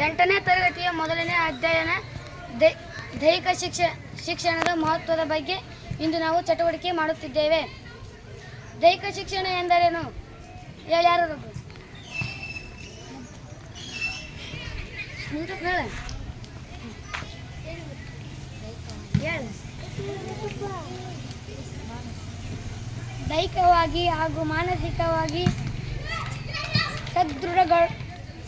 8ನೇ ತರಗತಿಯ ಮೊದಲನೇ ಅಧ್ಯಯನ ದೈಹಿಕ ಶಿಕ್ಷಣದ ಮಹತ್ವದ ಬಗ್ಗೆ ಇಂದು ನಾವು ಚಟುವಟಿಕೆ ಮಾಡುತ್ತಿದ್ದೇವೆ. ದೈಹಿಕ ಶಿಕ್ಷಣ ಎಂದರೇನು ಹೇಳಿ ಯಾರು? ದೈಹಿಕವಾಗಿ ಹಾಗೂ ಮಾನಸಿಕವಾಗಿ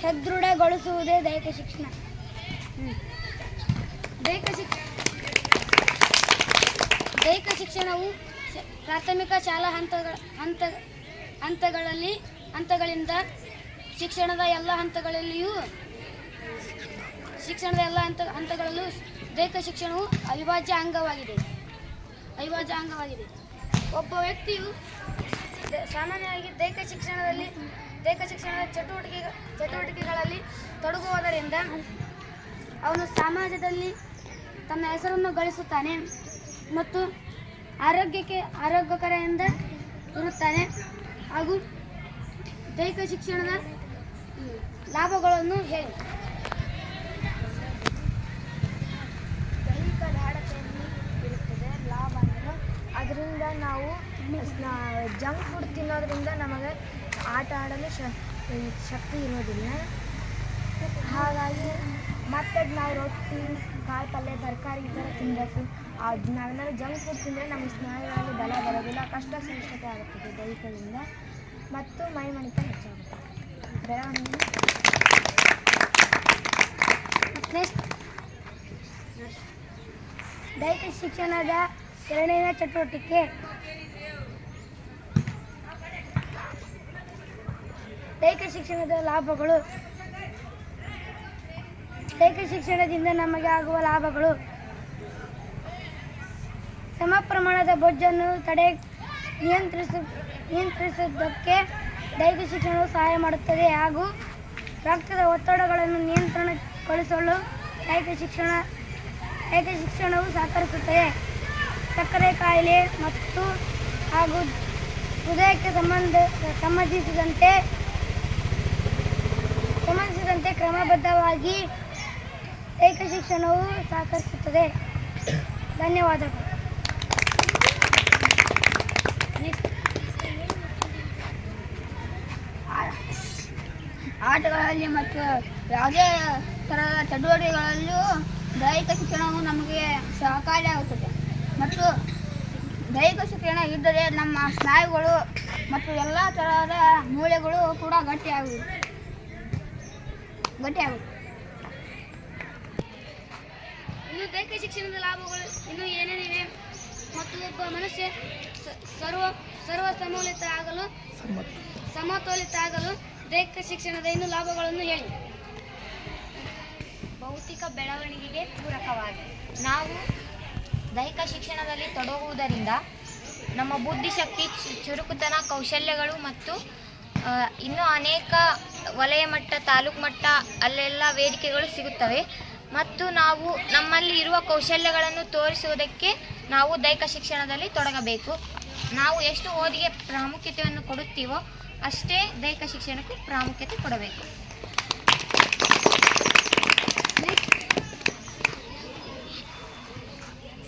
ಸದೃಢಗೊಳಿಸುವುದೇ ದೈಹಿಕ ಶಿಕ್ಷಣ. ದೈಹಿಕ ಶಿಕ್ಷಣವು ಪ್ರಾಥಮಿಕ ಶಾಲಾ ಹಂತಗಳಿಂದ ಶಿಕ್ಷಣದ ಎಲ್ಲ ಹಂತಗಳಲ್ಲೂ ದೈಹಿಕ ಶಿಕ್ಷಣವು ಅವಿಭಾಜ್ಯ ಅಂಗವಾಗಿದೆ. ಒಬ್ಬ ವ್ಯಕ್ತಿಯು ಸಾಮಾನ್ಯವಾಗಿ ದೈಹಿಕ ಶಿಕ್ಷಣದ ಚಟುವಟಿಕೆಗಳಲ್ಲಿ ತೊಡಗುವುದರಿಂದ ಅವನು ಸಮಾಜದಲ್ಲಿ ತನ್ನ ಹೆಸರನ್ನು ಗಳಿಸುತ್ತಾನೆ ಮತ್ತು ಆರೋಗ್ಯಕರದಿಂದ ಇರುತ್ತಾನೆ. ಹಾಗೂ ದೈಹಿಕ ಶಿಕ್ಷಣದ ಲಾಭಗಳನ್ನು ಹೇಳಿ. ದೈಹಿಕ ದಾಢತೆಯನ್ನು ಇರುತ್ತದೆ. ಲಾಭ ಅಂದರೆ ಅದರಿಂದ ನಾವು ಜಂಕ್ ಫುಡ್ ತಿನ್ನೋದ್ರಿಂದ ನಮಗೆ ಆಟ ಆಡಲು ಶಕ್ತಿ ಇರೋದಿಲ್ಲ. ಹಾಗಾಗಿ ಮತ್ತೆ ನಾವು ರೊಟ್ಟಿ, ಕಾಳು ಪಲ್ಯ, ತರಕಾರಿ ಈ ಥರ ತಿನ್ನಬೇಕು. ನಾವೇನಾದ್ರು ಜಂಕ್ ಫುಡ್ ತಿಂದರೆ ನಮ್ಮ ಸ್ನಾಯುಗಳಲ್ಲಿ ಬಲ ಬರೋದಿಲ್ಲ, ಕಷ್ಟ ಸಹಿಷ್ಣುತೆ ಆಗುತ್ತದೆ ದೈಹಿಕದಿಂದ ಮತ್ತು ಮೈಮಣಿತ ಹೆಚ್ಚಾಗುತ್ತೆ. ಬೆಳವಣಿಗೆ ದೈಹಿಕ ಶಿಕ್ಷಣದ ಎರಡನೇ ಚಟುವಟಿಕೆ ದೈಹಿಕ ಶಿಕ್ಷಣದ ಲಾಭಗಳು. ದೈಹಿಕ ಶಿಕ್ಷಣದಿಂದ ನಮಗೆ ಆಗುವ ಲಾಭಗಳು: ಸಮ ಪ್ರಮಾಣದ ಬೊಜ್ಜನ್ನು ನಿಯಂತ್ರಿಸುವುದಕ್ಕೆ ದೈಹಿಕ ಶಿಕ್ಷಣವು ಸಹಾಯ ಮಾಡುತ್ತದೆ. ಹಾಗೂ ರಕ್ತದ ಒತ್ತಡಗಳನ್ನು ನಿಯಂತ್ರಣಗೊಳಿಸಲು ದೈಹಿಕ ಶಿಕ್ಷಣವು ಸಹಕರಿಸುತ್ತದೆ. ಸಕ್ಕರೆ ಕಾಯಿಲೆ ಮತ್ತು ಹಾಗೂ ಹೃದಯಕ್ಕೆ ಸಂಬಂಧಿಸಿದಂತೆ ಕ್ರಮಬದ್ಧವಾಗಿ ದೈಹಿಕ ಶಿಕ್ಷಣವು ಸಹಕರಿಸುತ್ತದೆ. ಧನ್ಯವಾದಗಳು. ಆಟಗಳಲ್ಲಿ ಮತ್ತು ಯಾವುದೇ ಥರದ ಚಟುವಟಿಕೆಗಳಲ್ಲೂ ದೈಹಿಕ ಶಿಕ್ಷಣವು ನಮಗೆ ಸಹಕಾರಿಯಾಗುತ್ತದೆ. ಮತ್ತು ದೈಹಿಕ ಶಿಕ್ಷಣ ಇದ್ದರೆ ನಮ್ಮ ಸ್ನಾಯುಗಳು ಮತ್ತು ಎಲ್ಲ ಥರದ ಮೂಳೆಗಳು ಕೂಡ ಗಟ್ಟಿಯಾಗುವುದು. ಇನ್ನು ದೈಹಿಕ ಶಿಕ್ಷಣದ ಲಾಭಗಳು ಇನ್ನೂ ಏನೇನಿವೆ ಮತ್ತು ಒಬ್ಬ ಮನುಷ್ಯ ಸಮತೋಲಿತ ಆಗಲು ದೈಹಿಕ ಶಿಕ್ಷಣದ ಇನ್ನೂ ಲಾಭಗಳನ್ನು ಹೇಳಿ. ಭೌತಿಕ ಬೆಳವಣಿಗೆಗೆ ಪೂರಕವಾಗಿ ನಾವು ದೈಹಿಕ ಶಿಕ್ಷಣದಲ್ಲಿ ತೊಡಗುವುದರಿಂದ ನಮ್ಮ ಬುದ್ಧಿಶಕ್ತಿ, ಚುರುಕುತನ, ಕೌಶಲ್ಯಗಳು ಮತ್ತು ಇನ್ನೂ ಅನೇಕ ವಲಯ ಮಟ್ಟ, ತಾಲೂಕು ಮಟ್ಟ ಅಲ್ಲೆಲ್ಲ ವೇದಿಕೆಗಳು ಸಿಗುತ್ತವೆ. ಮತ್ತು ನಾವು ನಮ್ಮಲ್ಲಿ ಇರುವ ಕೌಶಲ್ಯಗಳನ್ನು ತೋರಿಸುವುದಕ್ಕೆ ನಾವು ದೈಹಿಕ ಶಿಕ್ಷಣದಲ್ಲಿ ತೊಡಗಬೇಕು. ನಾವು ಎಷ್ಟು ಓದಿಗೆ ಪ್ರಾಮುಖ್ಯತೆಯನ್ನು ಕೊಡುತ್ತೀವೋ ಅಷ್ಟೇ ದೈಹಿಕ ಶಿಕ್ಷಣಕ್ಕೂ ಪ್ರಾಮುಖ್ಯತೆ ಕೊಡಬೇಕು.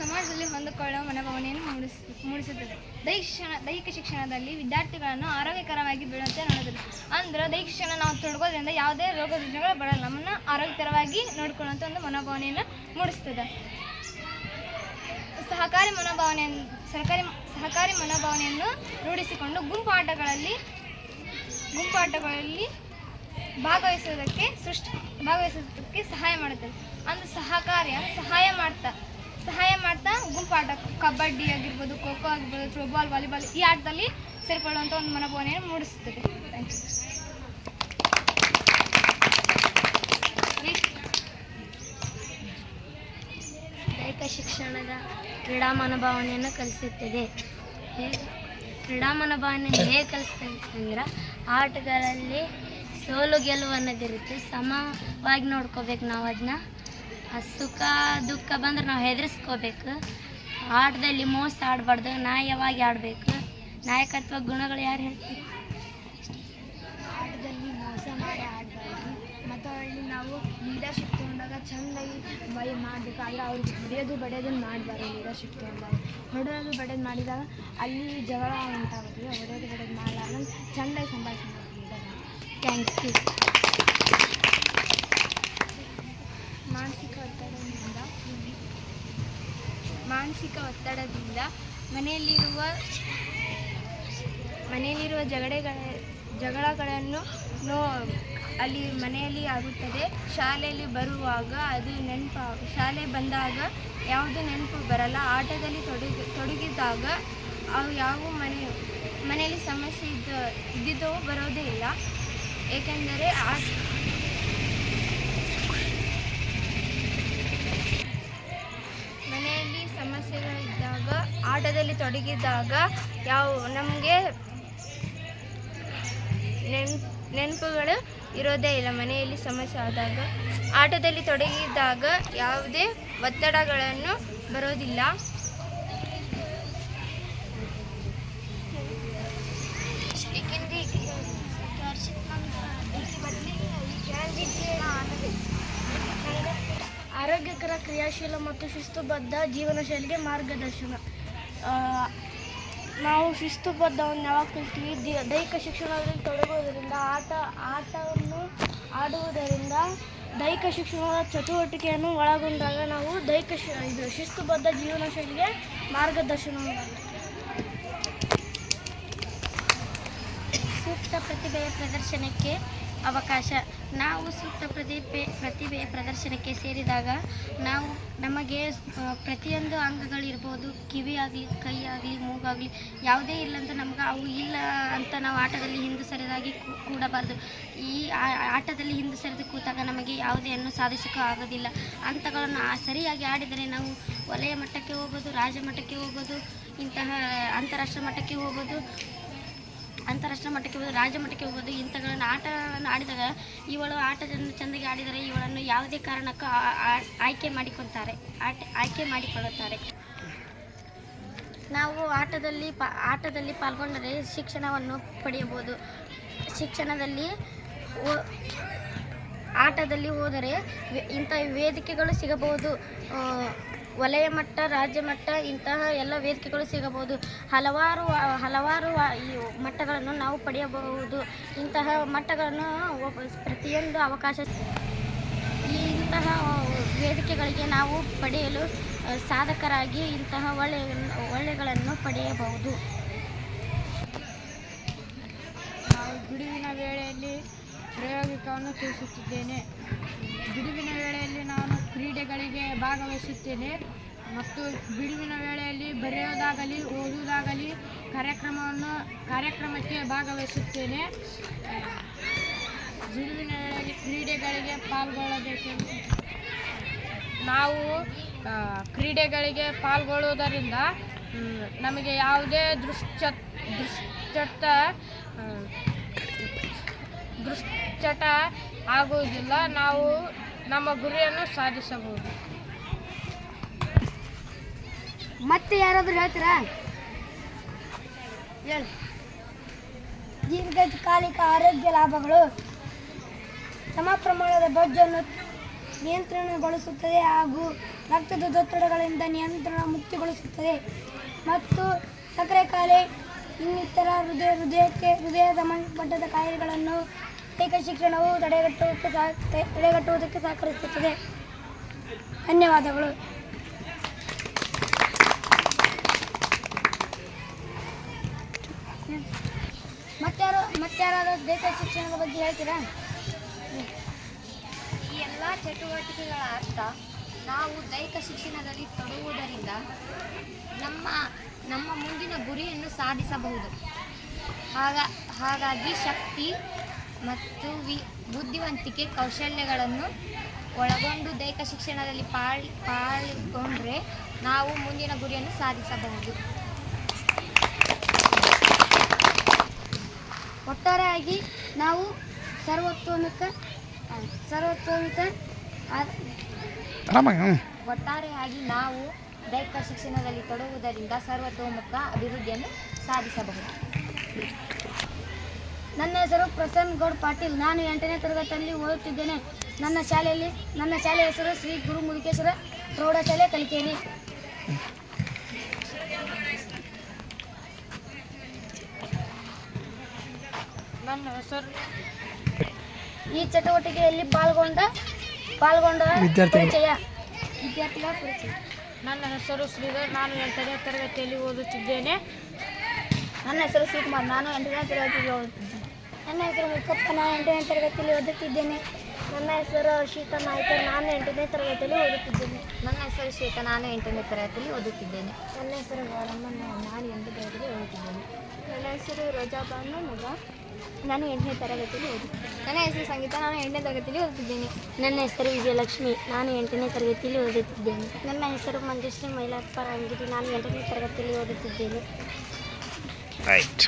ಸಮಾಜದಲ್ಲಿ ಹೊಂದಿಕೊಳ್ಳುವ ಮನೋಭಾವನೆಯನ್ನು ಮೂಡಿಸುತ್ತದೆ. ದೈಹಿಕ ಶಿಕ್ಷಣದಲ್ಲಿ ವಿದ್ಯಾರ್ಥಿಗಳನ್ನು ಆರೋಗ್ಯಕರವಾಗಿ ಬೆಳೆಯುವಂತೆ ನೋಡುತ್ತದೆ. ಅಂದರೆ ದೈಹಿಕ ಶಿಕ್ಷಣ ನಾವು ತೊಡಗೋದ್ರಿಂದ ಯಾವುದೇ ರೋಗ ರುಜಿನಗಳು ಬರಲ್ಲ, ನಮ್ಮನ್ನು ಆರೋಗ್ಯಕರವಾಗಿ ನೋಡಿಕೊಳ್ಳುವಂಥ ಒಂದು ಮನೋಭಾವನೆಯನ್ನು ಮೂಡಿಸ್ತದೆ. ಸಹಕಾರಿ ಮನೋಭಾವನೆಯನ್ನು ರೂಢಿಸಿಕೊಂಡು ಗುಂಪು ಆಟಗಳಲ್ಲಿ ಭಾಗವಹಿಸುವುದಕ್ಕೆ ಸಹಾಯ ಮಾಡುತ್ತದೆ. ಅಂದರೆ ಸಹಾಯ ಮಾಡ್ತಾ ಗುಂಪು ಆಟ, ಕಬಡ್ಡಿ ಆಗಿರ್ಬೋದು, ಖೋ ಖೋ ಆಗಿರ್ಬೋದು, ಥ್ರೋಬಾಲ್, ವಾಲಿಬಾಲ್ ಈ ಆಟದಲ್ಲಿ ಸೇರಿಕೊಳ್ಳುವಂಥ ಒಂದು ಮನೋಭಾವನೆಯನ್ನು ಮೂಡಿಸುತ್ತದೆ. Thank you. ದೈಹಿಕ ಶಿಕ್ಷಣದ ಕ್ರೀಡಾ ಮನೋಭಾವನೆಯನ್ನು ಕಲಿಸುತ್ತದೆ. ಕ್ರೀಡಾ ಮನೋಭಾವನೆಯನ್ನು ಹೇಗೆ ಕಲಿಸ್ತದೆ ಅಂದ್ರೆ ಆಟಗಳಲ್ಲಿ ಸೋಲು ಗೆಲುವು ಅನ್ನೋದಿರುತ್ತೆ. ಸಮವಾಗಿ ನೋಡ್ಕೋಬೇಕು ನಾವು ಅದನ್ನ. ಸುಖ ದುಃಖ ಬಂದ್ರೆ ನಾವು ಹೆದರಿಸ್ಕೋಬೇಕು. ಆಟದಲ್ಲಿ ಮೋಸ ಆಡಬಾರ್ದು, ನ್ಯಾಯವಾಗಿ ಆಡಬೇಕು. ನಾಯಕತ್ವ ಗುಣಗಳು ಯಾರು ಹೇಳ್ತೀವಿ? ಆಟದಲ್ಲಿ ಮೋಸ ಮಾಡಿ ಆಡಬಾರ್ದು ಮತ್ತು ಅಲ್ಲಿ ನಾವು ಲೀಡರ್ಶಿಪ್ ತೊಗೊಂಡಾಗ ಚೆಂದಾಗಿ ಮಾಡಬೇಕು. ಆದರೆ ಅವ್ರಿಗೆ ಹೊಡೆಯೋದು ಬಡಿಯೋದನ್ನು ಮಾಡಬಾರ್ದು. ಲೀಡರ್ಶಿಪ್ ತೊಗೊಂಡಾಗ ಹೊಡೆಯೋದು ಬಡಿಯೋದು ಮಾಡಿದಾಗ ಅಲ್ಲಿ ಜಗಳ ಉಂಟಾಗುತ್ತದೆ. ಹೊಡೆಯೋದು ಬಡಿಯೋದು ಮಾಡಲಾರ್ದು ಚೆಂದಾಗಿ ಸಂಭಾಷಣೆ ಲೀಡರ್. Thank you. ಮಾನಸಿಕ ಒತ್ತಡದಿಂದ ಮನೆಯಲ್ಲಿರುವ ಜಗಳಗಳನ್ನು ಅಲ್ಲಿ ಮನೆಯಲ್ಲಿ ಆಗುತ್ತದೆ. ಶಾಲೆಯಲ್ಲಿ ಬರುವಾಗ ಅದು ಶಾಲೆ ಬಂದಾಗ ಯಾವುದು ನೆನಪು ಬರಲ್ಲ. ಆಟದಲ್ಲಿ ತೊಡಗಿದಾಗ ಅವು ಯಾವ ಮನೆಯಲ್ಲಿ ಸಮಸ್ಯೆ ಇದ್ದಿದ್ದೋ ಬರೋದೇ ಇಲ್ಲ. ಏಕೆಂದರೆ ಮನೆಯಲ್ಲಿ ಸಮಸ್ಯೆಗಳಿದ್ದಾಗ ಆಟದಲ್ಲಿ ತೊಡಗಿದಾಗ ನಮಗೆ ನೆನಪುಗಳು ಇರೋದೇ ಇಲ್ಲ. ಮನೆಯಲ್ಲಿ ಸಮಸ್ಯೆ ಆದಾಗ ಆಟದಲ್ಲಿ ತೊಡಗಿದಾಗ ಯಾವುದೇ ಒತ್ತಡಗಳನ್ನು ಬರೋದಿಲ್ಲ. ಆರೋಗ್ಯಕರ, ಕ್ರಿಯಾಶೀಲ ಮತ್ತು ಶಿಸ್ತುಬದ್ಧ ಜೀವನ ಶೈಲಿಗೆ ಮಾರ್ಗದರ್ಶನ. ನಾವು ಶಿಸ್ತುಬದ್ಧವನ್ನು ಯಾವಾಗ ಕಲಿತೀವಿ? ದೈಹಿಕ ಶಿಕ್ಷಣದಲ್ಲಿ ತೊಡಗುವುದರಿಂದ, ಆಟವನ್ನು ಆಡುವುದರಿಂದ, ದೈಹಿಕ ಶಿಕ್ಷಣದ ಚಟುವಟಿಕೆಯನ್ನು ಒಳಗೊಂಡಾಗ ನಾವು ಶಿಸ್ತುಬದ್ಧ ಜೀವನ ಶೈಲಿಗೆ ಮಾರ್ಗದರ್ಶನವಾಗುತ್ತೆ. ಸೂಕ್ತ ಪ್ರತಿಭೆಯ ಪ್ರದರ್ಶನಕ್ಕೆ ಅವಕಾಶ. ನಾವು ಸೂಕ್ತ ಪ್ರತಿಭೆಯ ಪ್ರದರ್ಶನಕ್ಕೆ ಸೇರಿದಾಗ ನಮಗೆ ಪ್ರತಿಯೊಂದು ಅಂಗಗಳಿರ್ಬೋದು, ಕಿವಿ ಆಗಲಿ, ಕೈ ಆಗಲಿ, ಮೂಗಾಗಲಿ ಯಾವುದೇ ಇಲ್ಲ ಅಂತ ನಮ್ಗೆ ಅವು ಇಲ್ಲ ಅಂತ ನಾವು ಆಟದಲ್ಲಿ ಹಿಂದೆ ಸರಿದಾಗಿ ಕೂಡಬಾರ್ದು. ಈ ಆಟದಲ್ಲಿ ಹಿಂದೆ ಸರಿದು ಕೂತಾಗ ನಮಗೆ ಯಾವುದೇನ್ನು ಸಾಧಿಸೋಕ್ಕೂ ಆಗೋದಿಲ್ಲ. ಅಂಥಗಳನ್ನು ಸರಿಯಾಗಿ ಆಡಿದರೆ ನಾವು ವಲಯ ಮಟ್ಟಕ್ಕೆ ಹೋಗ್ಬೋದು, ರಾಜ್ಯ ಮಟ್ಟಕ್ಕೆ ಹೋಗ್ಬೋದು, ಇಂತಹ ಅಂತಾರಾಷ್ಟ್ರೀಯ ಮಟ್ಟಕ್ಕೆ ಹೋಗ್ಬೋದು, ರಾಜ್ಯ ಮಟ್ಟಕ್ಕೆ ಹೋಗೋದು. ಇಂಥಗಳನ್ನು ಆಟಗಳನ್ನು ಆಡಿದಾಗ ಇವಳು ಆಟವನ್ನು ಚೆಂದಾಗಿ ಆಡಿದರೆ ಇವಳನ್ನು ಯಾವುದೇ ಕಾರಣಕ್ಕೂ ಆಯ್ಕೆ ಮಾಡಿಕೊಳ್ಳುತ್ತಾರೆ. ನಾವು ಆಟದಲ್ಲಿ ಪಾಲ್ಗೊಂಡರೆ ಶಿಕ್ಷಣವನ್ನು ಪಡೆಯಬಹುದು. ಆಟದಲ್ಲಿ ಹೋದರೆ ಇಂಥ ವೇದಿಕೆಗಳು ಸಿಗಬಹುದು. ವಲಯ ಮಟ್ಟ, ರಾಜ್ಯ ಮಟ್ಟ, ಇಂತಹ ಎಲ್ಲ ವೇದಿಕೆಗಳು ಸಿಗಬಹುದು. ಹಲವಾರು ಈ ಮಟ್ಟಗಳನ್ನು ನಾವು ಪಡೆಯಬಹುದು. ಇಂತಹ ಮಟ್ಟಗಳನ್ನು ಪ್ರತಿಯೊಂದು ಅವಕಾಶ ಇಂತಹ ವೇದಿಕೆಗಳಿಗೆ ನಾವು ಪಡೆಯಲು ಸಾಧಕರಾಗಿ ಇಂತಹ ಒಳ್ಳೆಗಳನ್ನು ಪಡೆಯಬಹುದು. ಬಿಡುವಿನ ವೇಳೆಯಲ್ಲಿ ಪ್ರಾಯೋಗಿಕವನ್ನು ತಿಳಿಸುತ್ತಿದ್ದೇನೆ. ಬಿಡುವಿನ ವೇಳೆಯಲ್ಲಿ ನಾನು ಕ್ರೀಡೆಗಳಿಗೆ ಭಾಗವಹಿಸುತ್ತೇನೆ ಮತ್ತು ಬಿಡುವಿನ ವೇಳೆಯಲ್ಲಿ ಬರೆಯೋದಾಗಲಿ, ಓದುವುದಾಗಲಿ ಕಾರ್ಯಕ್ರಮಕ್ಕೆ ಭಾಗವಹಿಸುತ್ತೇನೆ. ಬಿಡುವಿನ ವೇಳೆಯಲ್ಲಿ ಕ್ರೀಡೆಗಳಿಗೆ ಪಾಲ್ಗೊಳ್ಳಬೇಕೆಂದು ನಾವು ಕ್ರೀಡೆಗಳಿಗೆ ಪಾಲ್ಗೊಳ್ಳುವುದರಿಂದ ನಮಗೆ ಯಾವುದೇ ದುಶ್ಚಟ ಆಗುವುದಿಲ್ಲ. ನಾವು ನಮ್ಮ ಗುರಿಯನ್ನು ಸಾಧಿಸಬಹುದು. ಮತ್ತೆ ಯಾರಾದರೂ ಹೇಳ್ತೀರಾ? ಹೇಳಿ. ದೀರ್ಘಕಾಲಿಕ ಆರೋಗ್ಯ ಲಾಭಗಳು. ಸಮ ಪ್ರಮಾಣದ ಬೊಜ್ಜನ್ನು ನಿಯಂತ್ರಣಗೊಳಿಸುತ್ತದೆ ಹಾಗೂ ರಕ್ತದೊತ್ತಡಗಳಿಂದ ನಿಯಂತ್ರಣ ಮುಕ್ತಿಗೊಳಿಸುತ್ತದೆ ಮತ್ತು ಸಕ್ಕರೆ ಕಾಯಿಲೆ ಇನ್ನಿತರ ಹೃದಯ ಸಂಬಂಧಪಟ್ಟ ಕಾಯಿಲೆಗಳನ್ನು ದೈಹಿಕ ಶಿಕ್ಷಣವು ತಡೆಗಟ್ಟುವುದಕ್ಕೆ ಸಹಕರಿಸುತ್ತದೆ. ಧನ್ಯವಾದಗಳು. ಮತ್ತಾರಾದರೂ ದೈಹಿಕ ಶಿಕ್ಷಣದ ಬಗ್ಗೆ ಹೇಳ್ತೀರಾ? ಈ ಎಲ್ಲ ಚಟುವಟಿಕೆಗಳ ಅರ್ಥ ನಾವು ದೈಹಿಕ ಶಿಕ್ಷಣದಲ್ಲಿ ತೊಡಗುವುದರಿಂದ ನಮ್ಮ ಮುಂದಿನ ಗುರಿಯನ್ನು ಸಾಧಿಸಬಹುದು. ಹಾಗಾಗಿ ಶಕ್ತಿ ಮತ್ತು ಬುದ್ಧಿವಂತಿಕೆ ಕೌಶಲ್ಯಗಳನ್ನು ಒಳಗೊಂಡು ದೈಹಿಕ ಶಿಕ್ಷಣದಲ್ಲಿ ಪಾಲ್ಗೊಂಡ್ರೆ ನಾವು ಮುಂದಿನ ಗುರಿಯನ್ನು ಸಾಧಿಸಬಹುದು. ಒಟ್ಟಾರೆಯಾಗಿ ನಾವು ಒಟ್ಟಾರೆಯಾಗಿ ನಾವು ದೈಹಿಕ ಶಿಕ್ಷಣದಲ್ಲಿ ತೊಡಗುವುದರಿಂದ ಸರ್ವತೋಮುಖ ಅಭಿವೃದ್ಧಿಯನ್ನು ಸಾಧಿಸಬಹುದು. ನನ್ನ ಹೆಸರು ಪ್ರಸನ್ನ ಗೌಡ್ ಪಾಟೀಲ್. ನಾನು 8ನೇ ತರಗತಿಯಲ್ಲಿ ಓದುತ್ತಿದ್ದೇನೆ. ನನ್ನ ಶಾಲೆ ಹೆಸರು ಶ್ರೀ ಗುರು ಮುದುಕೇಶ್ವರ ಪ್ರೌಢಶಾಲೆ ಕಲಿಕೇರಿ. ನನ್ನ ಹೆಸರು ಈ ಚಟುವಟಿಕೆಯಲ್ಲಿ ಪಾಲ್ಗೊಂಡ ವಿದ್ಯಾರ್ಥಿಗಳ ಪರಿಚಯ. ನನ್ನ ಹೆಸರು ಶ್ರೀಧರ್, ನಾನು 8ನೇ ತರಗತಿಯಲ್ಲಿ ಓದುತ್ತಿದ್ದೇನೆ. ನನ್ನ ಹೆಸರು ಶಿವಕುಮಾರ್, ನಾನು 8ನೇ ತರಗತಿಯಲ್ಲಿ ಓದುತ್ತಿದ್ದೇನೆ. ನನ್ನ ಹೆಸರು ಮುಖಪ್ಪ, ನಾನು 8ನೇ ತರಗತಿಯಲ್ಲಿ ಓದುತ್ತಿದ್ದೇನೆ. ನನ್ನ ಹೆಸರು ಶೀತಾ ನಾಯ್ಕರ್, ನಾನು 8ನೇ ತರಗತಿಯಲ್ಲಿ ಓದುತ್ತಿದ್ದೇನೆ. ನನ್ನ ಹೆಸರು ಶ್ವೇತಾ, ನಾನು 8ನೇ ತರಗತಿಯಲ್ಲಿ ಓದುತ್ತಿದ್ದೇನೆ. ನನ್ನ ಹೆಸರು ಗೌರಮ್ಮ, ನಾನು 8ನೇ ತರಗತಿಯಲ್ಲಿ ಓದುತ್ತಿದ್ದೇನೆ. ನನ್ನ ಹೆಸರು ರೋಜಾಬಾನು ಮಗ, ನಾನು 8ನೇ ತರಗತಿಯಲ್ಲಿ ಓದುತ್ತಿದ್ದೇನೆ. ನನ್ನ ಹೆಸರು ಸಂಗೀತ, ನಾನು 8ನೇ ತರಗತಿಯಲ್ಲಿ ಓದುತ್ತಿದ್ದೇನೆ. ನನ್ನ ಹೆಸರು ವಿಜಯಲಕ್ಷ್ಮಿ, ನಾನು 8ನೇ ತರಗತಿಯಲ್ಲಿ ಓದುತ್ತಿದ್ದೇನೆ. ನನ್ನ ಹೆಸರು ಮಂಜುಶ್ರೀ ಮೈಲಾಪ್ಪ ರಂಗಿರಿ, ನಾನು 8ನೇ ತರಗತಿಯಲ್ಲಿ ಓದುತ್ತಿದ್ದೇನೆ. Right.